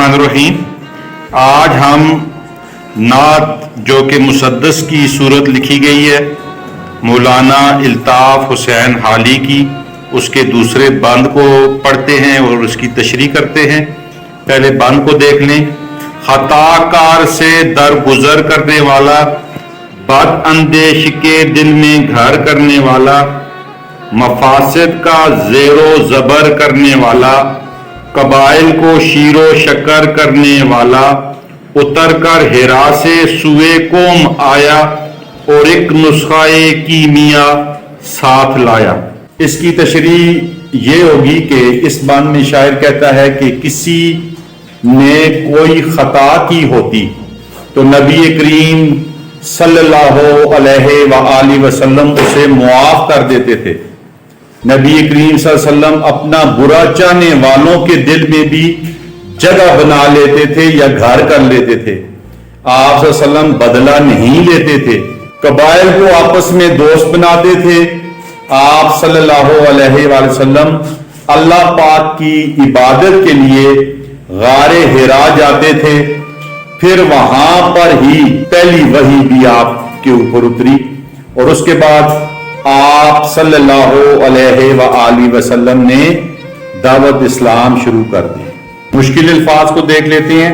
बिस्मिल्लाहिर्रहमानिर्रहीम। आज हम नात जो कि मुसद्दस की सूरत लिखी गई है मौलाना इल्ताफ हुसैन हाली की, उसके दूसरे बंद को पढ़ते हैं और उसकी तशरीह करते हैं। पहले बंद को देख लें। खताकार से दरगुजर करने वाला, बद अंदेश के दिल में घर करने वाला, मफासिद का ज़ेरो ज़बर करने वाला, कबाइल को शीरो शक्कर करने वाला, उतर कर हिरा से सुए कोम आया और एक नुस्खाए कीमिया साथ लाया। इसकी तशरीह ये होगी कि इस बान में शायर कहता है कि किसी ने कोई खता की होती तो नबी करीम सल्लल्लाहु अलैहि वसल्लम उसे मुआफ कर देते थे। नबी करीम सल्लल्लाहु अलैहि वसल्लम अपना बुरा चाहने वालों के दिल में भी जगह बना लेते थे या घर कर लेते थे। आप सल्लल्लाहु अलैहि वसल्लम बदला नहीं लेते थे, कबाइल को आपस में दोस्त बनाते थे। आप सल्लल्लाहु अलैहि वसल्लम अल्लाह पाक की इबादत के लिए गारे हिरा जाते थे, फिर वहां पर ही पहली वही भी आपके ऊपर उतरी और उसके बाद आप सल्लल्लाहु अलैहि वसल्लम ने दावत इस्लाम शुरू कर दी। मुश्किल अल्फाज को देख लेते हैं।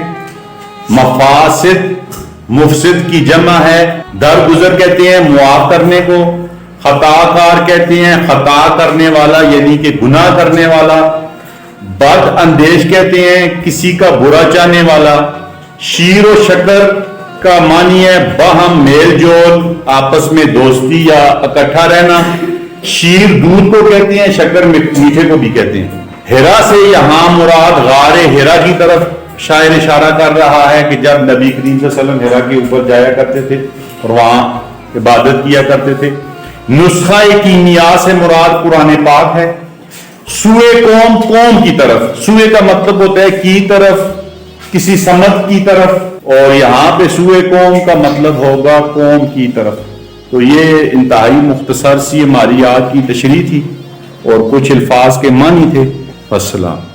मफासिद मुफसिद की जमा है, दरगुजर कहते हैं मुआफ करने को, खताकार कहते हैं खता करने वाला यानी कि गुनाह करने वाला, बद अंदेश कहते हैं किसी का बुरा चाहने वाला, शीर व शक्कर का मानी है बहम मेल जोल, आपस में दोस्ती या इकट्ठा रहना। शीर दूध को कहते हैं, शक्कर मीठे को भी कहते हैं। हिरा से यहां मुराद गारे हिरा की तरफ शायर इशारा कर रहा है कि जब नबी करीम सल्लल्लाहु अलैहि वसल्लम हिरा के ऊपर जाया करते थे और वहां इबादत किया करते थे। नुस्खा कीमिया से मुराद कुरान पाक है। सुए कौम, कौम की तरफ, सुए का मतलब होता है की तरफ, किसी समत की तरफ, और यहां पे सुए कौम का मतलब होगा कौम की तरफ। तो ये इंतहाई मुख्तसर सी हमारी आज की तशरीह थी और कुछ अल्फाज के मानी थे। अस्सलाम।